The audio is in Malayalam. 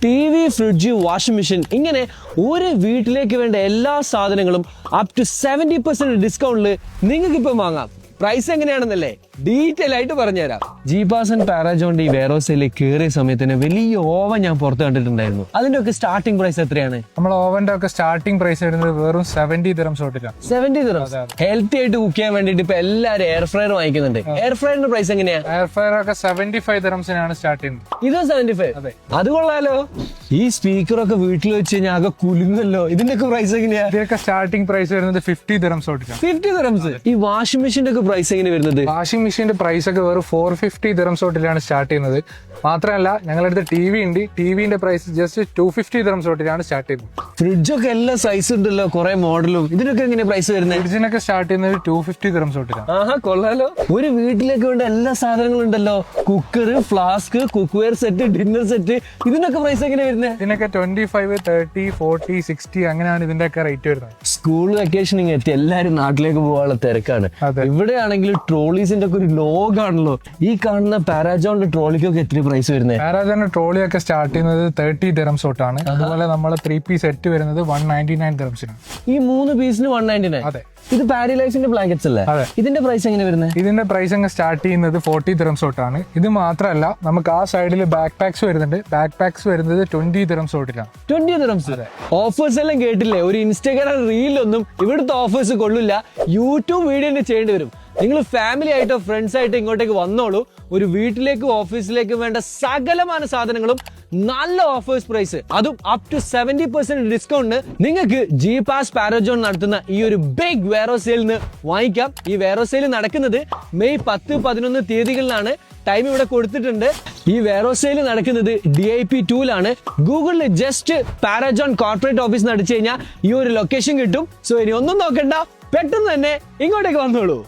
TV, fridge, washing machine ഇങ്ങനെ ഒരു വീട്ടിലേക്ക് വേണ്ട എല്ലാ സാധനങ്ങളും അപ് ടു 70% ഡിസ്കൗണ്ടിൽ നിങ്ങൾക്ക് ഇപ്പം വാങ്ങാം. പ്രൈസ് എങ്ങനെയാണെന്നല്ലേ ഡീറ്റെയിൽ ആയിട്ട് പറഞ്ഞുതരാം. ജീപാസ് ആൻഡ് പാരാജോണിന്റെ ഈ വെയർഹൗസിൽ കയറിയ സമയത്തിന് വലിയ ഓവൻ ഞാൻ പുറത്ത് കണ്ടിട്ടുണ്ടായിരുന്നു. അതിന്റെ ഒക്കെ സ്റ്റാർട്ടിംഗ് പ്രൈസ് എത്രയാണ്? നമ്മൾ ഓവന്റെ ഒക്കെ സ്റ്റാർട്ടിംഗ് പ്രൈസ് വരുന്നത് വെറും 70 dirhams തൊട്ടിലാണ്. 70 dirhams. ഹെൽത്തി ആയിട്ട് കുക്ക് ചെയ്യാൻ വേണ്ടിട്ട് ഇപ്പൊ എല്ലാവരും എയർ ഫ്രയർ വാങ്ങിക്കുന്നുണ്ട്. എയർ ഫ്രയറിന്റെ പ്രൈസ് എങ്ങനെയാ? എയർ ഫ്രയർ ഒക്കെ 75 dirhamsനാണ് സ്റ്റാർട്ട് ചെയ്യുന്നത്. ഇത് 75. അത് കൊള്ളാലോ. ഈ സ്പീക്കറൊക്കെ വീട്ടിൽ വെച്ച് കഴിഞ്ഞാൽ ആകെ കുലുങ്ങല്ലോ. ഇതിന്റെ ഒക്കെ പ്രൈസ് എങ്ങനെയാ? ഇതിനൊക്കെ സ്റ്റാർട്ടിംഗ് പ്രൈസ് വരുന്നത് 50 dirhams തൊട്ടിലാണ്. 50 dirhams. ഈ വാഷിംഗ് മെഷീന്റെ ഒക്കെ പ്രൈസ് എങ്ങനെ വരുന്നത്? വാഷിംഗ് മെഷീന്റെ പ്രൈസ് ഒക്കെ വെറും 450 dirhams തൊട്ടിലാണ് സ്റ്റാർട്ട് ചെയ്യുന്നത്. മാത്രമല്ല ഞങ്ങളുടെ TV ഉണ്ട്. ടിവിന്റെ പ്രൈസ് ജസ്റ്റ് 250 dirhams തൊട്ടിലാണ് സ്റ്റാർട്ട് ചെയ്യുന്നത്. ഫ്രിഡ്ജൊക്കെ എല്ലാ സൈസ് ഉണ്ടല്ലോ, കുറെ മോഡലും. ഇതിനൊക്കെ എങ്ങനെ പ്രൈസ് വരുന്നത്? ഫ്രിഡ്ജിനൊക്കെ സ്റ്റാർട്ട് ചെയ്യുന്നത് 250 dirhams തൊട്ടിലാണ്. ആഹാ, കൊള്ളാലോ. ഒരു വീട്ടിലേക്ക് വേണ്ട എല്ലാ സാധനങ്ങളും ഉണ്ടല്ലോ. Cooker, flask, cook wear set, dinner set. ഇതിനൊക്കെ പ്രൈസ് എങ്ങനെ വരുന്നത്? ഇതിനൊക്കെ 25, 30, 40, 60 അങ്ങനെയാണ് ഇതിന്റെ ഒക്കെ റേറ്റ് വരുന്നത്. സ്കൂൾ വെക്കേഷൻ എത്തി എല്ലാരും നാട്ടിലേക്ക് പോകാനുള്ള തിരക്കാണ്. ഇവിടെയാണെങ്കിൽ ട്രോളീസിന്റെ ഒക്കെ ഒരു ലോഗാണല്ലോ. ഈ കാണുന്ന പാരാജോണിന്റെ ട്രോളിക്കൊക്കെ എത്ര പ്രൈസ് വരുന്നത്? പാരാജോണിന്റെ ട്രോളി ഒക്കെ സ്റ്റാർട്ട് ചെയ്യുന്നത് 30 dirhams തൊട്ടാണ്. അതുപോലെ നമ്മളെ 3-piece സെറ്റ് വരുന്നത് 199 dirhamsനാണ്. ഈ 3 പീസിന് 199. അതെ. ഇത് പാരിലൈഫിന്റെ ബ്ലാങ്കറ്റ്സ് അല്ലേ? അതെ. ഇതിന്റെ പ്രൈസ് എങ്ങനെ വരുന്നത്? ഇതിന്റെ പ്രൈസ് അങ്ങ് സ്റ്റാർട്ട് ചെയ്യുന്നത് 40 dirhams തൊട്ടാണ്. ഇത് മാത്രമല്ല നമുക്ക് ആ സൈഡിൽ ബാക്ക് പാക്സ് വരുന്നുണ്ട്. ബാക്ക് പാക്സ് വരുന്നത് 20 dirhams തൊട്ടിലാണ്. 20 dirhams. ഓഫേഴ്സ് എല്ലാം കേട്ടില്ലേ? ഒരു ഇൻസ്റ്റാഗ്രാം റീലൊന്നും ഇവിടുത്തെ ഓഫേഴ്സ് കൊള്ളില്ല. യൂട്യൂബ് വീഡിയോ ചെയ്യേണ്ടി വരും. നിങ്ങൾ ഫാമിലി ആയിട്ടോ ഫ്രണ്ട്സ് ആയിട്ടോ ഇങ്ങോട്ടേക്ക് വന്നോളൂ. ഒരു വീട്ടിലേക്കും ഓഫീസിലേക്കും വേണ്ട സകലമായ സാധനങ്ങളും നല്ല ഓഫേഴ്സ് പ്രൈസ്, അതും അപ് ടു 70% ഡിസ്കൗണ്ട് നിങ്ങൾക്ക് ജീപാസ് പാരാജോൺ നടത്തുന്ന ഈ ഒരു ബിഗ് വെയർഹൗസ് സെയിൽ നിന്ന് വാങ്ങിക്കാം. ഈ വെയർഹൗസ് സെയിൽ നടക്കുന്നത് മെയ് 10, 11 തീയതികളിലാണ്. ടൈം ഇവിടെ കൊടുത്തിട്ടുണ്ട്. ഈ വെയർഹൗസ് സെയിൽ നടക്കുന്നത് DIP 2-ലാണ്. ഗൂഗിളിൽ ജസ്റ്റ് പാരാജോൺ കോർപ്പറേറ്റ് ഓഫീസ് അടിച്ചു കഴിഞ്ഞാൽ ഈ ഒരു ലൊക്കേഷൻ കിട്ടും. സോ ഇനി ഒന്നും നോക്കണ്ട, പെട്ടെന്ന് തന്നെ ഇങ്ങോട്ടേക്ക് വന്നോളൂ.